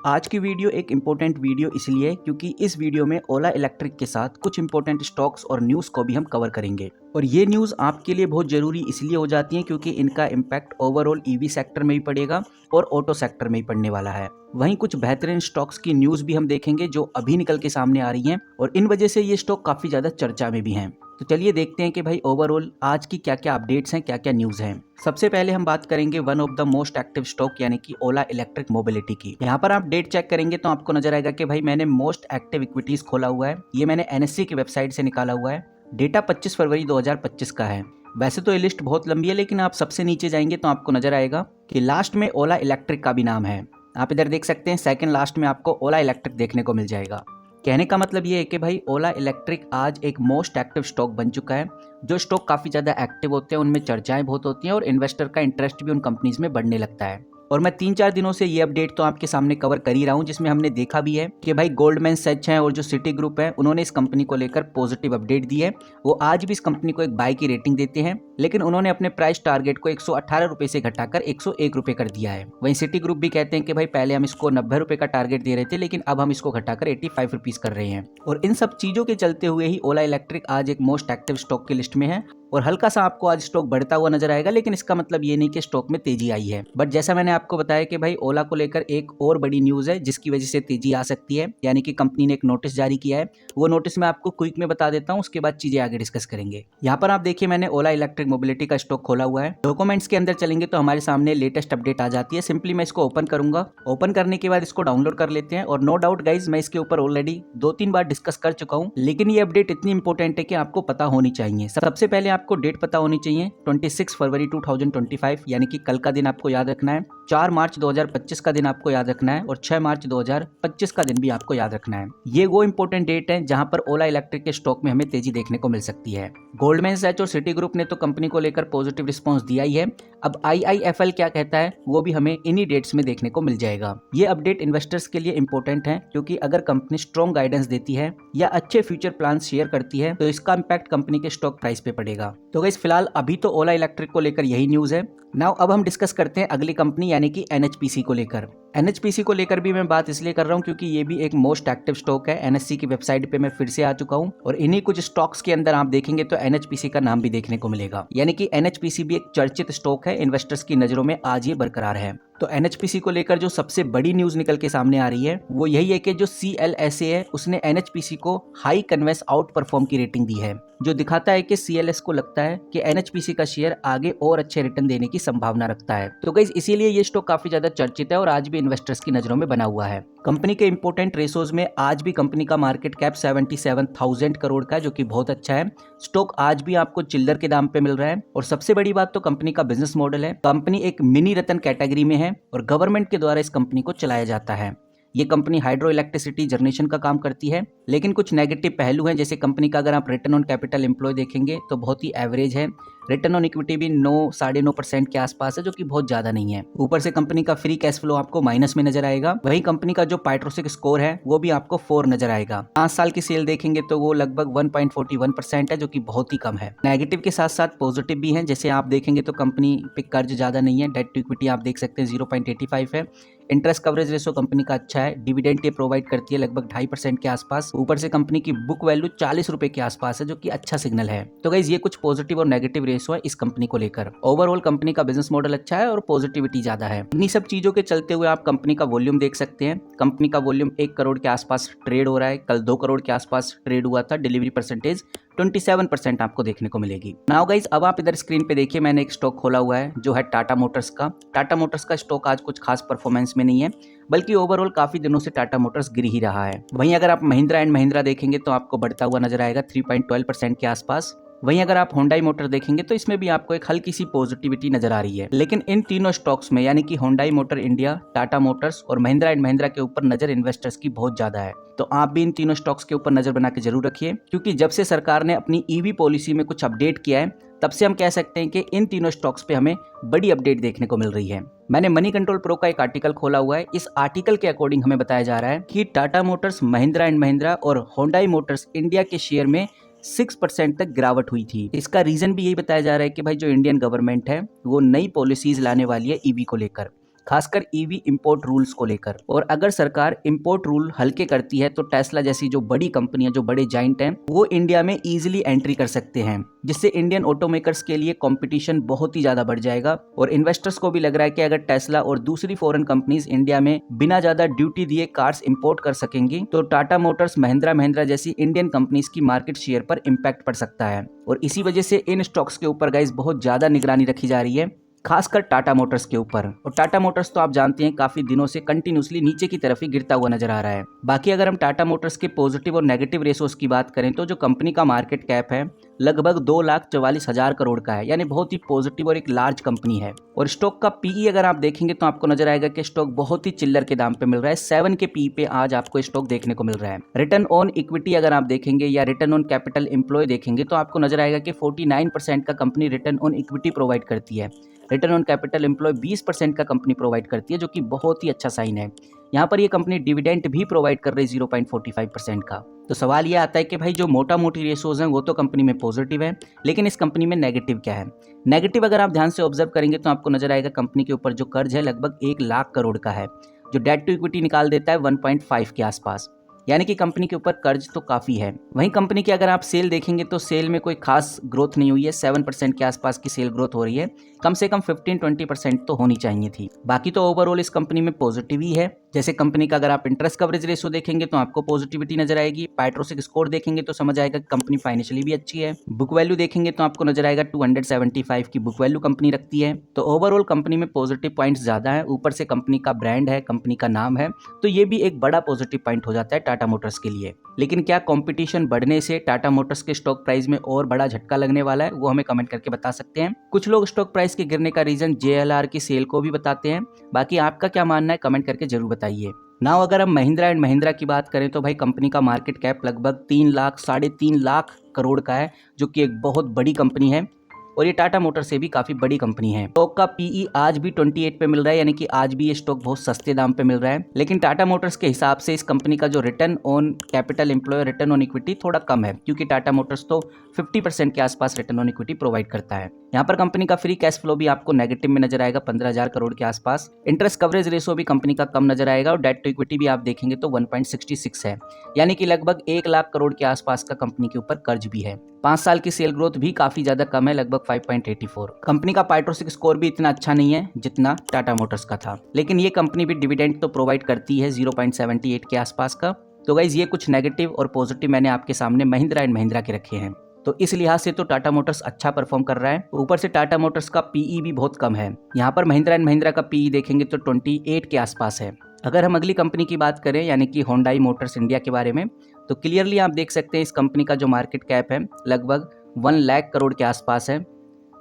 आज की वीडियो एक इम्पोर्टेंट वीडियो इसलिए क्योंकि इस वीडियो में ओला इलेक्ट्रिक के साथ कुछ इम्पोर्टेंट स्टॉक्स और न्यूज़ को भी हम कवर करेंगे। और ये न्यूज़ आपके लिए बहुत ज़रूरी इसलिए हो जाती है क्योंकि इनका इम्पैक्ट ओवरऑल ईवी सेक्टर में भी पड़ेगा और ऑटो सेक्टर में भी पड़ने वाला है। वहीं कुछ बेहतरीन स्टॉक्स की न्यूज़ भी हम देखेंगे जो अभी निकल के सामने आ रही हैं और इन वजह से ये स्टॉक काफ़ी ज़्यादा चर्चा में भी हैं। तो चलिए देखते हैं कि भाई ओवरऑल आज की क्या क्या अपडेट्स हैं, क्या क्या न्यूज़ हैं। सबसे पहले हम बात करेंगे one of the most active stock यानी कि ओला इलेक्ट्रिक मोबिलिटी की। यहाँ पर आप डेट चेक करेंगे तो आपको नजर आएगा कि भाई मैंने मोस्ट एक्टिव इक्विटीज खोला हुआ है। ये मैंने एनएससी की वेबसाइट से निकाला हुआ है। डेटा 25 फरवरी 2025 का है। वैसे तो ये लिस्ट बहुत लंबी है लेकिन आप सबसे नीचे जाएंगे तो आपको नजर आएगा कि लास्ट में ओला इलेक्ट्रिक का भी नाम है। आप इधर देख सकते हैं सेकंड लास्ट में आपको ओला इलेक्ट्रिक देखने को मिल जाएगा। कहने का मतलब ये है कि भाई ओला इलेक्ट्रिक आज एक मोस्ट एक्टिव स्टॉक बन चुका है। जो स्टॉक काफ़ी ज़्यादा एक्टिव होते हैं उनमें चर्चाएं बहुत होती हैं और इन्वेस्टर का इंटरेस्ट भी उन कंपनीज में बढ़ने लगता है। और मैं 3-4 दिनों से ये अपडेट तो आपके सामने कवर कर ही रहा हूँ जिसमें हमने देखा भी है कि भाई गोल्डमैन सैच है और जो सिटी ग्रुप है उन्होंने इस कंपनी को लेकर पॉजिटिव अपडेट दी है। वो आज भी इस कंपनी को एक बाय की रेटिंग देते हैं लेकिन उन्होंने अपने प्राइस टारगेट को 118 रुपए से घटाकर 101 रुपए कर दिया है। वहीं सिटी ग्रुप भी कहते हैं कि भाई पहले हम इसको 90 रुपए का टारगेट दे रहे थे लेकिन अब हम इसको घटाकर 85 रुपीज कर रहे हैं। और इन सब चीजों के चलते हुए ही ओला इलेक्ट्रिक आज एक मोस्ट एक्टिव स्टॉक की लिस्ट में है। और हल्का सा आपको आज स्टॉक बढ़ता हुआ नजर आएगा लेकिन इसका मतलब ये नहीं कि स्टॉक में तेजी आई है। बट जैसा मैंने आपको बताया कि भाई ओला को लेकर एक और बड़ी न्यूज है जिसकी वजह से तेजी आ सकती है, यानी कि कंपनी ने एक नोटिस जारी किया है। वो नोटिस मैं आपको क्विक में बता देता हूँ, उसके बाद चीजें आगे डिस्कस करेंगे। यहाँ पर आप देखिए मैंने ओला इलेक्ट्रिक मोबिलिटी का स्टॉक खोला हुआ है। डॉक्यूमेंट्स के अंदर चलेंगे तो हमारे सामने लेटेस्ट अपडेट आ जाती है। सिंपली मैं इसको ओपन करूंगा। ओपन करने के बाद इसको डाउनलोड कर लेते हैं। और नो डाउट गाइज मैं इसके ऊपर ऑलरेडी 2-3 बार डिस्कस कर चुका हूँ लेकिन ये अपडेट इतनी इंपॉर्टेंट है कि आपको पता होनी चाहिए। सबसे पहले आपको डेट पता होनी चाहिए 26 फरवरी 2025 यानी कि कल का दिन आपको याद रखना है। 4 मार्च 2025 का दिन आपको याद रखना है और 6 मार्च 2025 का दिन भी आपको याद रखना है। ये वो इंपॉर्टेंट डेट है जहां पर ओला इलेक्ट्रिक के स्टॉक में हमें तेजी देखने को मिल सकती है। गोल्डमैन सैच और सिटी ग्रुप ने तो कंपनी को लेकर पॉजिटिव रिस्पांस दिया ही है। अब IIFL क्या कहता है वो भी हमें इन्हीं डेट्स में देखने को मिल जाएगा। ये अपडेट इन्वेस्टर्स के लिए इंपॉर्टेंट है क्योंकि अगर कंपनी स्ट्रॉन्ग गाइडेंस देती है या अच्छे फ्यूचर प्लान शेयर करती है तो इसका इम्पैक्ट कंपनी के स्टॉक प्राइस पे पड़ेगा। तो गाइस फिलहाल अभी तो ओला इलेक्ट्रिक को लेकर यही न्यूज है। नाउ अब हम डिस्कस करते हैं अगली कंपनी यानी कि NHPC को लेकर। NHPC को लेकर भी मैं बात इसलिए कर रहा हूं क्योंकि ये भी एक मोस्ट एक्टिव स्टॉक है। NSE की वेबसाइट पे मैं फिर से आ चुका हूं और इन्हीं कुछ स्टॉक्स के अंदर आप देखेंगे तो NHPC का नाम भी देखने को मिलेगा, यानी कि NHPC भी एक चर्चित स्टॉक है। इन्वेस्टर्स की नजरों में आज ये बरकरार है। तो NHPC को लेकर जो सबसे बड़ी न्यूज निकल के सामने आ रही है वो यही है कि जो CLSA है उसने NHPC को हाई कन्वेंस आउट परफॉर्म की रेटिंग दी है, जो दिखाता है कि CLS को लगता है कि NHPC का शेयर आगे और अच्छे रिटर्न देने की संभावना रखता है। तो गाइस इसीलिए ये स्टॉक काफी ज्यादा चर्चित है और आज भी इन्वेस्टर्स की नजरों में बना हुआ है। कंपनी के इंपोर्टेंट रेशोज में आज भी कंपनी का मार्केट कैप 77,000 करोड़ का है जो कि बहुत अच्छा है। स्टॉक आज भी आपको चिल्लर के दाम पे मिल रहा है। और सबसे बड़ी बात तो कंपनी का बिजनेस मॉडल है। कंपनी एक मिनी रतन कैटेगरी में है और गवर्नमेंट के द्वारा इस कंपनी को चलाया जाता है। ये कंपनी हाइड्रो इलेक्ट्रिसिटी जनरेशन का काम करती है लेकिन कुछ नेगेटिव पहलू हैं, जैसे कंपनी का अगर आप रिटर्न ऑन कैपिटल एम्प्लॉय देखेंगे तो बहुत ही एवरेज है। रिटर्न ऑन इक्विटी भी 9-9.5% के आसपास है जो कि बहुत ज्यादा नहीं है। ऊपर से कंपनी का फ्री कैश फ्लो आपको माइनस में नजर आएगा। वही कंपनी का जो पाइट्रोसिक स्कोर है वो भी आपको 4 नजर आएगा। 5 साल की सेल देखेंगे तो वो लगभग 1.41% है जो कि बहुत ही कम है। नेगेटिव के साथ साथ पॉजिटिव भी है, जैसे आप देखेंगे तो कंपनी पे कर्ज ज्यादा नहीं है। डेट टू इक्विटी आप देख सकते हैं 0.85 है। इंटरेस्ट कवरेज रेशो कंपनी का अच्छा है। डिविडेंड ये प्रोवाइड करती है लगभग 2.5% के आसपास। ऊपर से कंपनी की बुक वैल्यू 40 रुपए के आसपास है जो कि अच्छा सिग्नल है। तो गाइस ये कुछ पॉजिटिव और नेगेटिव रेशो है इस कंपनी को लेकर। ओवरऑल कंपनी का बिजनेस मॉडल अच्छा है और पॉजिटिविटी ज्यादा है। इन्हीं सब चीजों के चलते हुए आप कंपनी का वॉल्यूम देख सकते हैं। कंपनी का वॉल्यूम 1 करोड़ के आसपास ट्रेड हो रहा है। कल 2 करोड़ के आसपास ट्रेड हुआ था। डिलीवरी परसेंटेज 27% आपको देखने को मिलेगी। नाउ गाइस अब आप इधर स्क्रीन पे देखिए मैंने एक स्टॉक खोला हुआ है जो है टाटा मोटर्स का। टाटा मोटर्स का स्टॉक आज कुछ खास परफॉर्मेंस में नहीं है बल्कि ओवरऑल काफी दिनों से टाटा मोटर्स गिर ही रहा है। वहीं अगर आप महिंद्रा एंड महिंद्रा देखेंगे तो आपको बढ़ता हुआ नजर आएगा 3.12% के आसपास। वहीं अगर आप होंडाई मोटर देखेंगे तो इसमें भी आपको एक हल्की सी पॉजिटिविटी नजर आ रही है। लेकिन इन तीनों स्टॉक्स में यानी कि Hyundai motor India, Tata Motors और महिंद्रा एंड महिंद्रा के ऊपर नजर इन्वेस्टर्स की बहुत ज्यादा है। तो आप भी इन तीनों स्टॉक्स के ऊपर नजर बना के जरूर रखिए क्योंकि जब से सरकार ने अपनी EV पॉलिसी में कुछ अपडेट किया है तब से हम कह सकते हैं कि इन तीनों स्टॉक्स पे हमें बड़ी अपडेट देखने को मिल रही है। मैंने मनी कंट्रोल प्रो का एक आर्टिकल खोला हुआ है। इस आर्टिकल के अकॉर्डिंग हमें बताया जा रहा है कि टाटा मोटर्स, महिंद्रा एंड महिंद्रा और होंडाई मोटर्स इंडिया के शेयर में 6% तक गिरावट हुई थी। इसका रीजन भी यही बताया जा रहा है कि भाई जो इंडियन गवर्नमेंट है वो नई पॉलिसीज लाने वाली है EV को लेकर। खासकर ईवी इंपोर्ट रूल्स को लेकर। और अगर सरकार इंपोर्ट रूल हल्के करती है तो टेस्ला जैसी जो बड़ी कंपनियां, जो बड़े जाइंट हैं, वो इंडिया में इजीली एंट्री कर सकते हैं, जिससे इंडियन ऑटोमेकर्स के लिए कंपटीशन बहुत ही ज्यादा बढ़ जाएगा। और इन्वेस्टर्स को भी लग रहा है कि अगर टेस्ला और दूसरी फॉरेन कंपनीज इंडिया में बिना ज्यादा ड्यूटी दिए कार्स इंपोर्ट कर सकेंगी तो टाटा मोटर्स, महिंद्रा जैसी इंडियन कंपनीज की मार्केट शेयर पर इंपैक्ट पड़ सकता है। और इसी वजह से इन स्टॉक्स के ऊपर गाइस बहुत ज्यादा निगरानी रखी जा रही है, खासकर टाटा मोटर्स के ऊपर। और टाटा मोटर्स तो आप जानते हैं काफी दिनों से कंटिन्यूसली नीचे की तरफ ही गिरता हुआ नजर आ रहा है। बाकी अगर हम टाटा मोटर्स के पॉजिटिव और नेगेटिव रेशोस की बात करें तो जो कंपनी का मार्केट कैप है लगभग 2,44,000 करोड़ का है, यानी बहुत ही पॉजिटिव और एक लार्ज कंपनी है। और स्टॉक का पीई अगर आप देखेंगे तो आपको नजर आएगा कि स्टॉक बहुत ही चिल्लर के दाम पे मिल रहा है। 7 के पीई पे आज आपको स्टॉक देखने को मिल रहा है। रिटर्न ऑन इक्विटी अगर आप देखेंगे या रिटर्न ऑन कैपिटल एम्प्लॉय देखेंगे तो आपको नजर आएगा कि 49% का company return on equity provide करती है। रिटर्न ऑन कैपिटल एम्प्लॉय 20% का कंपनी प्रोवाइड करती है, जो कि बहुत ही अच्छा साइन है। यहाँ पर ये कंपनी डिविडेंड भी प्रोवाइड कर रही है 0.45% का। तो सवाल ये आता है कि भाई जो मोटा मोटी रेशोज हैं वो तो कंपनी में पॉजिटिव है, लेकिन इस कंपनी में नेगेटिव क्या है? नेगेटिव अगर आप ध्यान से ऑब्जर्व करेंगे तो आपको नजर आएगा कंपनी के ऊपर जो कर्ज है लगभग 1 लाख करोड़ का है, जो डेट टू इक्विटी निकाल देता है 1.5 के आसपास, यानी कि कंपनी के ऊपर कर्ज तो काफी है। वहीं कंपनी की अगर आप सेल देखेंगे तो सेल में कोई खास ग्रोथ नहीं हुई है, 7% के आसपास की सेल ग्रोथ हो रही है, कम से कम 15-20% तो होनी चाहिए थी। बाकी तो ओवरऑल इस कंपनी में पॉजिटिव ही है। जैसे कंपनी का अगर आप इंटरेस्ट कवरेज रेशो देखेंगे तो आपको पॉजिटिविटी नजर आएगी। पाइट्रोसिक स्कोर देखेंगे तो समझ आएगा कि कंपनी फाइनेंशियली भी अच्छी है। बुक वैल्यू देखेंगे तो आपको नजर आएगा 275 की बुक वैल्यू कंपनी रखती है। तो ओवरऑल कंपनी में पॉजिटिव पॉइंट्स ज्यादा है। ऊपर से कंपनी का ब्रांड है, कंपनी का नाम है, तो ये भी एक बड़ा पॉजिटिव पॉइंट हो जाता है टाटा मोटर्स के लिए। लेकिन क्या कंपटीशन बढ़ने से टाटा मोटर्स के स्टॉक प्राइस में और बड़ा झटका लगने वाला है? वो हमें कमेंट करके बता सकते हैं। कुछ लोग स्टॉक प्राइस के गिरने का रीजन JLR की सेल को भी बताते हैं। बाकी आपका क्या मानना है कमेंट करके जरूर बताइए। नाउ अगर हम महिंद्रा एंड महिंद्रा की बात करें तो भाई कंपनी का मार्केट कैप लगभग 3 लाख 3.5 लाख करोड़ का है, जो कि एक बहुत बड़ी कंपनी है और ये टाटा मोटर से भी काफी बड़ी कंपनी है। स्टॉक का पीई आज भी 28 पे मिल रहा है, यानी कि आज भी ये स्टॉक बहुत सस्ते दाम पे मिल रहा है। लेकिन टाटा मोटर्स के हिसाब से इस कंपनी का जो return on capital employ, return on equity थोड़ा कम है, क्योंकि टाटा मोटर्स तो 50% के आसपास रिटर्न ऑन इक्विटी प्रोवाइड करता है। यहाँ पर कंपनी का फ्री कैश फ्लो भी आपको नेगेटिव में नजर आएगा 15,000 करोड़ के आसपास। इंटरेस्ट कवरेज रेशो भी कंपनी का कम नजर आएगा और डेट टू इक्विटी भी आप देखेंगे तो 1.66 है, यानी कि लगभग 1 लाख करोड़ के आसपास का कंपनी के ऊपर कर्ज भी है। 5 साल की सेल ग्रोथ भी काफी ज्यादा कम है, लगभग 5.84। कंपनी का पाइट्रोसिक स्कोर भी इतना अच्छा नहीं है जितना टाटा मोटर्स का था, लेकिन ये कंपनी भी डिविडेंड तो प्रोवाइड करती है 0.78 के आसपास का। तो गाइज ये कुछ नेगेटिव और पॉजिटिव मैंने आपके सामने महिंद्रा एंड महिंद्रा के रखे हैं। तो इस लिहाज से तो टाटा मोटर्स अच्छा परफॉर्म कर रहा है। ऊपर से टाटा मोटर्स का पीई भी बहुत कम है। यहाँ पर महिंद्रा एंड महिंद्रा का पीई देखेंगे तो 28 के आसपास है। अगर हम अगली कंपनी की बात करें यानी कि होंडाई मोटर्स इंडिया के बारे में, तो क्लियरली आप देख सकते हैं इस कंपनी का जो मार्केट कैप है लगभग 1 लाख करोड़ के आसपास है।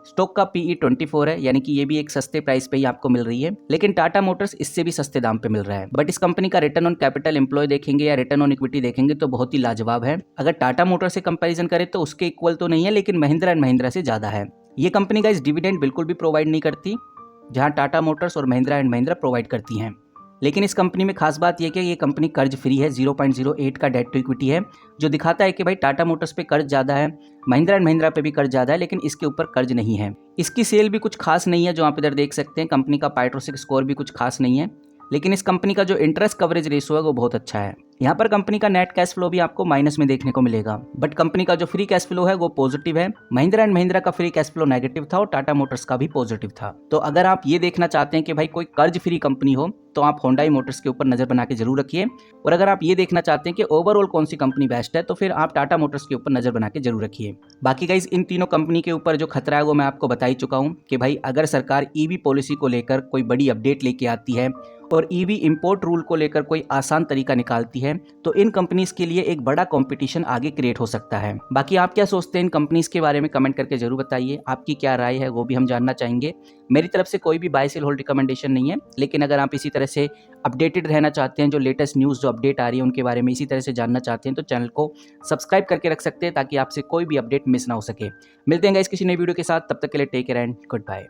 स्टॉक का पीई 24 है, यानी कि ये भी एक सस्ते प्राइस पे ही आपको मिल रही है। लेकिन टाटा मोटर्स इससे भी सस्ते दाम पे मिल रहा है। बट इस कंपनी का रिटर्न ऑन कैपिटल एम्प्लॉय देखेंगे या रिटर्न ऑन इक्विटी देखेंगे तो बहुत ही लाजवाब है। अगर टाटा मोटर से कंपैरिजन करें तो उसके इक्वल तो नहीं है, लेकिन महिंद्रा एंड महिंद्रा से ज्यादा है। ये कंपनी का इस डिविडेंड बिल्कुल भी प्रोवाइड नहीं करती, जहां टाटा मोटर्स और महिंद्रा एंड महिंद्रा प्रोवाइड करती हैं। लेकिन इस कंपनी में खास बात यह कि ये कंपनी कर्ज फ्री है, 0.08 का डेट टू इक्विटी है, जो दिखाता है कि भाई टाटा मोटर्स पे कर्ज ज़्यादा है, महिंद्रा एंड महिंद्रा पे भी कर्ज ज़्यादा है, लेकिन इसके ऊपर कर्ज नहीं है। इसकी सेल भी कुछ खास नहीं है, जो आप इधर देख सकते हैं। कंपनी का पाइट्रोसिक स्कोर भी कुछ खास नहीं है, लेकिन इस कंपनी का जो इंटरेस्ट कवरेज रेशो है वो बहुत अच्छा है। यहाँ पर कंपनी का नेट कैश फ्लो भी आपको माइनस में देखने को मिलेगा, बट कंपनी का जो फ्री कैश फ्लो है वो पॉजिटिव है। महिंद्रा एंड महिंद्रा का फ्री कैश फ्लो नेगेटिव था और टाटा मोटर्स का भी पॉजिटिव था। तो अगर आप ये देखना चाहते हैं कि भाई कोई कर्ज फ्री कंपनी हो तो आप होंडाई मोटर्स के ऊपर नजर बना के जरूर रखिए, और अगर आप ये देखना चाहते हैं कि ओवरऑल कौन सी कंपनी बेस्ट है तो फिर आप टाटा मोटर्स के ऊपर नजर बना के जरूर रखिए। बाकी गाइस इन तीनों कंपनी के ऊपर जो खतरा है वो मैं आपको बता ही चुका हूँ कि भाई अगर सरकार ईवी पॉलिसी को लेकर कोई बड़ी अपडेट लेके आती है और ईवी इंपोर्ट रूल को लेकर कोई आसान तरीका निकालती है तो इन कंपनीज के लिए एक बड़ा कंपटीशन आगे क्रिएट हो सकता है। बाकी आप क्या सोचते हैं इन कंपनीज के बारे में कमेंट करके जरूर बताइए। आपकी क्या राय है वो भी हम जानना चाहेंगे। मेरी तरफ से कोई भी बाय सेल होल्ड रिकमेंडेशन नहीं है, लेकिन अगर आप इसी तरह से अपडेटेड रहना चाहते हैं, जो लेटेस्ट न्यूज़ जो अपडेट आ रही है उनके बारे में इसी तरह से जानना चाहते हैं, तो चैनल को सब्सक्राइब करके रख सकते हैं ताकि आपसे कोई भी अपडेट मिस ना हो सके। मिलते हैं गाइस किसी नई वीडियो के साथ, तब तक के लिए take care and good bye.